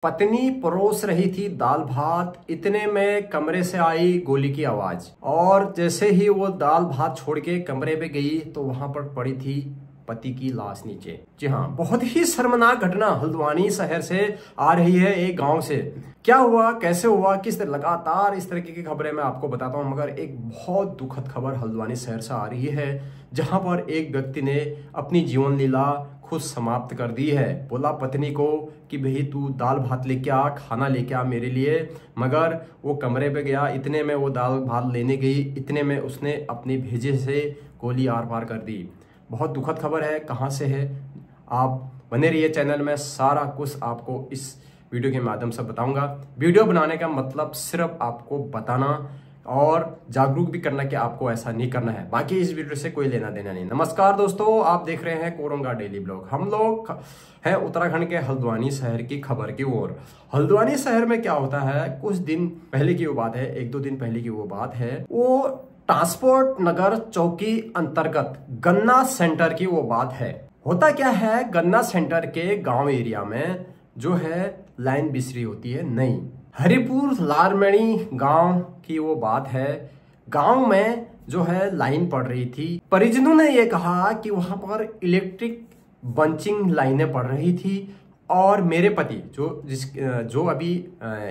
पत्नी परोस रही थी दाल भात, इतने में कमरे से आई गोली की आवाज। और जैसे ही वो दाल भात छोड़ के कमरे पे गई तो वहां पर पड़ी थी पति की लाश नीचे। जी हाँ, बहुत ही शर्मनाक घटना हल्द्वानी शहर से आ रही है, एक गांव से। क्या हुआ, कैसे हुआ, किस तरह, लगातार इस तरीके की खबरें मैं आपको बताता हूं, मगर एक बहुत दुखद खबर हल्द्वानी शहर से आ रही है, जहां पर एक व्यक्ति ने अपनी जीवन लीला खुद समाप्त कर दी है। बोला पत्नी को कि भाई तू दाल भात लेके आ, खाना लेके आ मेरे लिए, मगर वो कमरे पे गया, इतने में वो दाल भात लेने गई, इतने में उसने अपनी भेजे से गोली आर पार कर दी। बहुत दुखद खबर है, कहाँ से है, आप बने रहिए चैनल में, सारा कुछ आपको इस वीडियो के माध्यम से बताऊंगा। वीडियो बनाने का मतलब सिर्फ आपको बताना और जागरूक भी करना कि आपको ऐसा नहीं करना है, बाकी इस वीडियो से कोई लेना देना नहीं। नमस्कार दोस्तों, आप देख रहे हैं कोरंगा डेली ब्लॉग। हम लोग हैं उत्तराखंड के हल्द्वानी शहर की खबर की ओर। हल्द्वानी शहर में क्या होता है, कुछ दिन पहले की वो बात है, 1-2 दिन पहले की वो बात है, वो ट्रांसपोर्ट नगर चौकी अंतर्गत गन्ना सेंटर की वो बात है। होता क्या है, गन्ना सेंटर के गांव एरिया में जो है लाइन बिछरी होती है नई। हरिपुर लारमणी गांव की वो बात है। गांव में जो है लाइन पड़ रही थी। परिजनों ने ये कहा कि वहां पर इलेक्ट्रिक बंचिंग लाइनें पड़ रही थी और मेरे पति जो अभी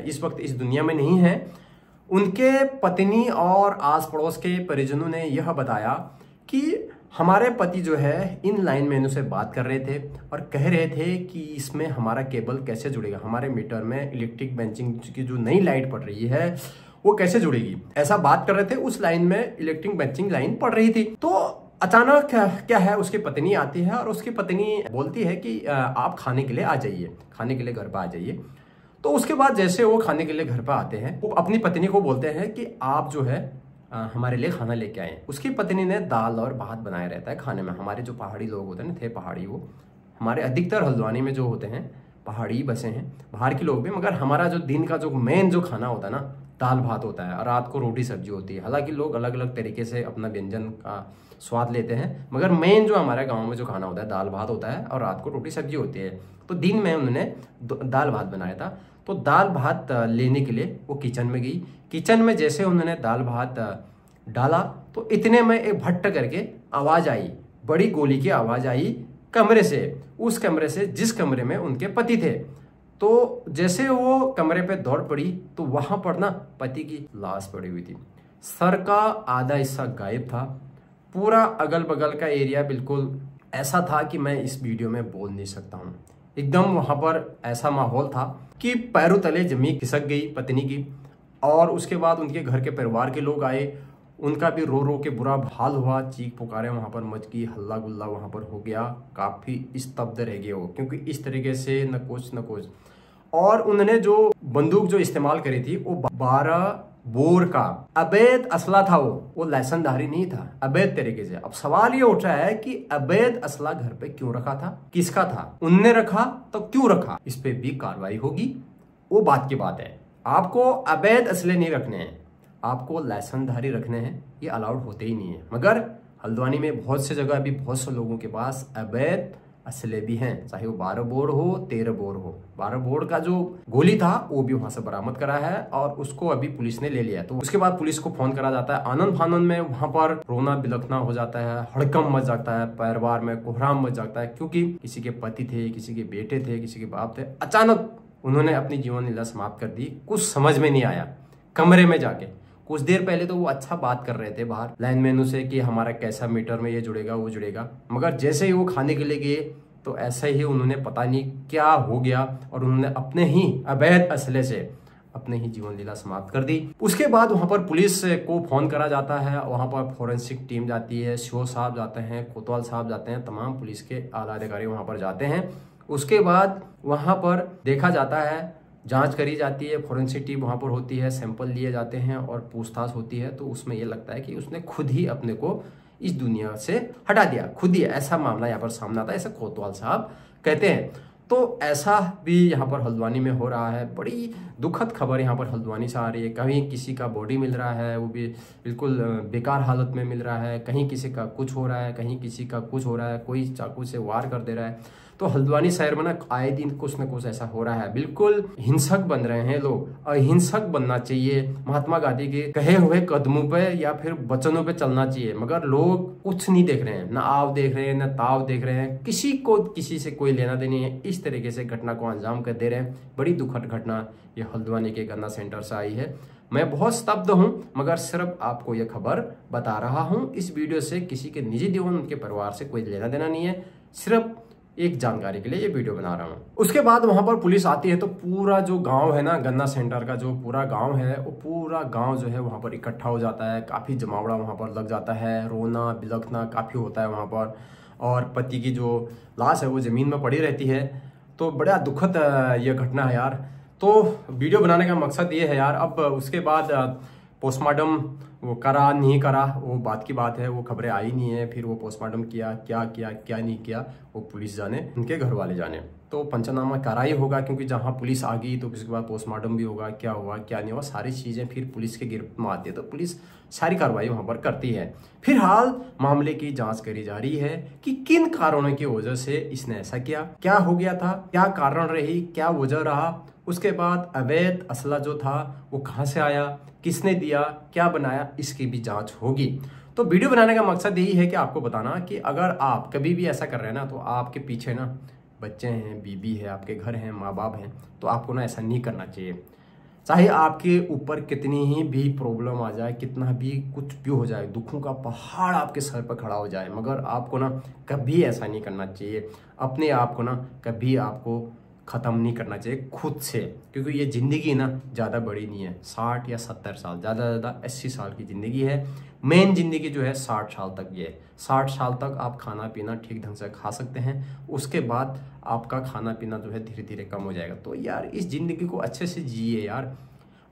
इस वक्त इस दुनिया में नहीं है, उनके पत्नी और आस पड़ोस के परिजनों ने यह बताया कि हमारे पति जो है इन लाइनमैनों से बात कर रहे थे और कह रहे थे कि इसमें हमारा केबल कैसे जुड़ेगा, हमारे मीटर में इलेक्ट्रिक बेंचिंग की जो नई लाइट पड़ रही है वो कैसे जुड़ेगी, ऐसा बात कर रहे थे। उस लाइन में इलेक्ट्रिक बेंचिंग लाइन पड़ रही थी। तो अचानक क्या है, उसकी पत्नी आती है और उसकी पत्नी बोलती है कि आप खाने के लिए आ जाइए, खाने के लिए घर पर आ जाइए। तो उसके बाद जैसे वो खाने के लिए घर पर आते हैं, वो अपनी पत्नी को बोलते हैं कि आप जो है हमारे लिए खाना लेके आए। उसकी पत्नी ने दाल और भात बनाया रहता है खाने में। हमारे जो पहाड़ी लोग होते हैं ना, थे पहाड़ी, वो हमारे अधिकतर हल्द्वानी में जो होते हैं पहाड़ी बसे हैं, बाहर के लोग भी, मगर हमारा जो दिन का जो मेन जो खाना होता है ना, दाल भात होता है और रात को रोटी सब्जी होती है। हालांकि लोग अलग अलग तरीके से अपना व्यंजन का स्वाद लेते हैं, मगर मेन जो हमारे गाँव में जो खाना होता है दाल भात होता है और रात को रोटी सब्जी होती है। तो दिन में उन्होंने दाल भात बनाया था। तो दाल भात लेने के लिए वो किचन में गई। किचन में जैसे उन्होंने दाल भात डाला तो इतने में एक भट्ट करके आवाज आई, बड़ी गोली की आवाज आई कमरे से, उस कमरे से जिस कमरे में उनके पति थे। तो जैसे वो कमरे पे दौड़ पड़ी तो वहां पर ना पति की लाश पड़ी हुई थी। सर का आधा हिस्सा गायब था। पूरा अगल बगल का एरिया बिल्कुल ऐसा था कि मैं इस वीडियो में बोल नहीं सकता हूँ। एकदम वहां पर ऐसा माहौल था कि पैरों तले जमीन खिसक गई पत्नी की। और उसके बाद उनके घर के परिवार के लोग आए, उनका भी रो रो के बुरा हाल हुआ, चीख पुकारे वहां पर मच गई, हल्ला गुल्ला वहां पर हो गया, काफी स्तब्ध रह गए वो, क्योंकि इस तरीके से न कुछ। और उन्होंने जो बंदूक जो इस्तेमाल करी थी वो 12 बोर का अवैध असला था। वो लाइसेंसधारी नहीं था, अवैध तरीके से। अब सवाल ये उठ रहा है कि अवैध असला घर पे क्यों रखा था, किसका था, उनने रखा तो क्यों रखा, इस पे भी कार्रवाई होगी। वो बात की बात है, आपको अवैध असले नहीं रखने हैं, आपको लाइसेंसधारी रखने हैं, ये अलाउड होते ही नहीं है। मगर हल्द्वानी में बहुत से जगह अभी बहुत से लोगों के पास अवैध असले भी हैं, चाहे वो 12 बोर हो 13 बोर हो। 12 बोर का जो गोली था वो भी वहां से बरामद करा है और उसको अभी पुलिस ने ले लिया। तो उसके बाद पुलिस को फोन करा जाता है। आनंद फानंद में वहां पर रोना बिलखना हो जाता है, हड़कंप मच जाता है, परिवार में कोहराम मच जाता है, क्योंकि किसी के पति थे, किसी के बेटे थे, किसी के बाप थे, अचानक उन्होंने अपनी जीवन लीला समाप्त कर दी। कुछ समझ में नहीं आया। कमरे में जाके कुछ देर पहले तो वो अच्छा बात कर रहे थे बाहर लाइनमैनों से कि हमारा कैसा मीटर में ये जुड़ेगा वो जुड़ेगा, मगर जैसे ही वो खाने के लिए गए तो ऐसे ही उन्होंने पता नहीं क्या हो गया और उन्होंने अपने ही अवैध असले से अपने ही जीवन लीला समाप्त कर दी। उसके बाद वहां पर पुलिस को फोन करा जाता है, वहां पर फोरेंसिक टीम जाती है, सीओ साहब जाते हैं, कोतवाल साहब जाते हैं, तमाम पुलिस के आला अधिकारी वहां पर जाते हैं। उसके बाद वहां पर देखा जाता है, जांच करी जाती है, फोरेंसिक टीम वहां पर होती है, सैंपल लिए जाते हैं और पूछताछ होती है। तो उसमें यह लगता है कि उसने खुद ही अपने को इस दुनिया से हटा दिया, खुद ही, ऐसा मामला यहाँ पर सामने आता है, ऐसा कोतवाल साहब कहते हैं। तो ऐसा भी यहाँ पर हल्द्वानी में हो रहा है। बड़ी दुखद खबर यहाँ पर हल्द्वानी से आ रही है। कहीं किसी का बॉडी मिल रहा है, वो भी बिल्कुल बेकार हालत में मिल रहा है, कहीं किसी का कुछ हो रहा है, कहीं किसी का कुछ हो रहा है, कोई चाकू से वार कर दे रहा है। तो हल्द्वानी शहर में ना आए दिन कुछ न कुछ ऐसा हो रहा है, बिल्कुल हिंसक बन रहे हैं लोग। अहिंसक बनना चाहिए, महात्मा गांधी के कहे हुए कदमों पे या फिर वचनों पे चलना चाहिए, मगर लोग कुछ नहीं देख रहे हैं, ना आव देख रहे हैं, ना ताव देख रहे हैं, किसी को किसी से कोई लेना देनी है। इस तरीके से घटना को अंजाम कर दे रहे हैं। बड़ी दुखद घटना ये हल्द्वानी के गन्ना सेंटर से आई है। मैं बहुत स्तब्ध हूं, मगर सिर्फ आपको यह खबर बता रहा हूं। इस वीडियो से किसी के निजी जीवन, उनके परिवार से कोई लेना देना नहीं है, सिर्फ एक जानकारी के लिए ये वीडियो बना रहा हूँ। उसके बाद वहां पर पुलिस आती है तो पूरा जो गांव है ना, गन्ना सेंटर का जो पूरा गांव है, वो पूरा गांव जो है वहां पर इकट्ठा हो जाता है। काफी जमावड़ा वहां पर लग जाता है, रोना बिलखना काफी होता है वहां पर। और पति की जो लाश है वो जमीन में पड़ी रहती है। तो बड़ा दुखद यह घटना है यार। तो वीडियो बनाने का मकसद ये है यार। अब उसके बाद पोस्टमार्टम वो करा नहीं करा वो बात की बात है, वो खबरें आई नहीं है। फिर वो पोस्टमार्टम किया क्या नहीं किया वो पुलिस जाने, उनके घर वाले जाने। तो पंचनामा करा ही होगा, क्योंकि जहां पुलिस आ गई तो उसके बाद पोस्टमार्टम भी होगा, क्या हुआ क्या नहीं हुआ सारी चीजें फिर पुलिस के गिरफ्त में आती है। तो पुलिस सारी कार्रवाई वहां पर करती है। फिलहाल मामले की जांच करी जा रही है कि किन कारणों की वजह से इसने ऐसा किया, क्या हो गया था, क्या कारण रही, क्या वजह रहा। उसके बाद अवैध असला जो था वो कहां से आया, किसने दिया, क्या बनाया, इसकी भी जांच होगी। तो वीडियो बनाने का मकसद यही है कि आपको बताना कि अगर आप कभी भी ऐसा कर रहे हैं ना, तो आपके पीछे ना बच्चे हैं, बीबी है, आपके घर हैं, माँ बाप हैं, तो आपको ना ऐसा नहीं करना चाहिए। चाहे आपके ऊपर कितनी ही भी प्रॉब्लम आ जाए, कितना भी कुछ भी हो जाए, दुखों का पहाड़ आपके सर पर खड़ा हो जाए, मगर आपको ना कभी ऐसा नहीं करना चाहिए। अपने आप को ना कभी आपको ख़त्म नहीं करना चाहिए खुद से, क्योंकि ये ज़िंदगी ना ज़्यादा बड़ी नहीं है। 60 या 70 साल, ज़्यादा से ज़्यादा 80 साल की ज़िंदगी है। मेन ज़िंदगी जो है 60 साल तक ये है। 60 साल तक आप खाना पीना ठीक ढंग से खा सकते हैं, उसके बाद आपका खाना पीना जो है धीरे धीरे कम हो जाएगा। तो यार इस ज़िंदगी को अच्छे से जिए यार।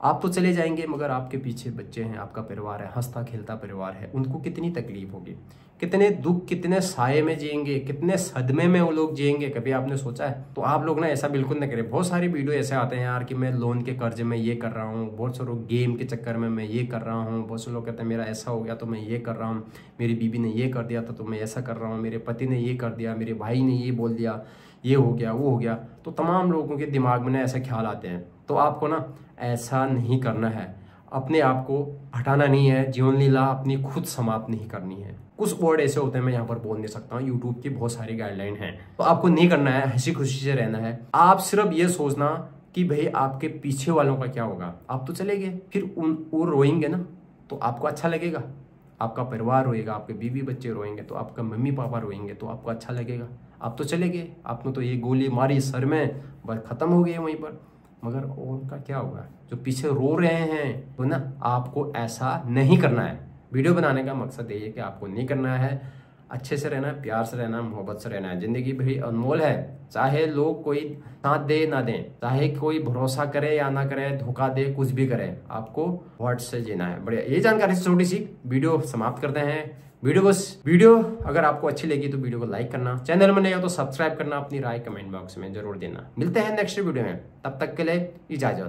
आप तो चले जाएंगे, मगर आपके पीछे बच्चे हैं, आपका परिवार है, हंसता खेलता परिवार है, उनको कितनी तकलीफ होगी, कितने दुख, कितने साये में जिएंगे, कितने सदमे में वो लोग जिएंगे, कभी आपने सोचा है? तो आप लोग ना ऐसा बिल्कुल न करें। बहुत सारी वीडियो ऐसे आते हैं यार कि मैं लोन के कर्जे में ये कर रहा हूँ, बहुत से लोग गेम के चक्कर में मैं ये कर रहा हूँ, बहुत से लोग कहते हैं मेरा ऐसा हो गया तो मैं ये कर रहा हूँ, मेरी बीबी ने ये कर दिया था तो मैं ऐसा कर रहा हूँ, मेरे पति ने ये कर दिया, मेरे भाई ने ये बोल दिया, ये हो गया वो हो गया। तो तमाम लोगों के दिमाग में ना ऐसे ख्याल आते हैं। तो आपको ना ऐसा नहीं करना है, अपने आप को हटाना नहीं है, जीवन लीला अपनी खुद समाप्त नहीं करनी है। कुछ वर्ड ऐसे होते हैं मैं यहाँ पर बोल नहीं सकता हूँ, यूट्यूब की बहुत सारी गाइडलाइन है। तो आपको नहीं करना है, हंसी खुशी से रहना है। आप सिर्फ ये सोचना कि भाई आपके पीछे वालों का क्या होगा। आप तो चले गए, फिर वो रोएंगे ना तो आपको अच्छा लगेगा, आपका परिवार रोएगा, आपके बीवी बच्चे रोएंगे, तो आपका मम्मी पापा रोएंगे तो आपको अच्छा लगेगा। आप तो चले गए, आपने तो ये गोली मारी सर में, बस खत्म हो गए वहीं पर, मगर उनका क्या होगा जो पीछे रो रहे हैं। तो ना आपको ऐसा नहीं करना है। वीडियो बनाने का मकसद यही है कि आपको नहीं करना है, अच्छे से रहना है, प्यार से रहना है, मोहब्बत से रहना है। जिंदगी बड़ी अनमोल है, चाहे लोग कोई साथ दे ना दें, चाहे कोई भरोसा करे या ना करे, धोखा दे, कुछ भी करे, आपको वर्ड से जीना है। बढ़िया, ये जानकारी से छोटी सी वीडियो समाप्त करते हैं। वीडियो अगर आपको अच्छी लगी तो वीडियो को लाइक करना, चैनल में नहीं हो तो सब्सक्राइब करना, अपनी राय कमेंट बॉक्स में जरूर देना। मिलते हैं नेक्स्ट वीडियो में, तब तक के लिए इजाजत।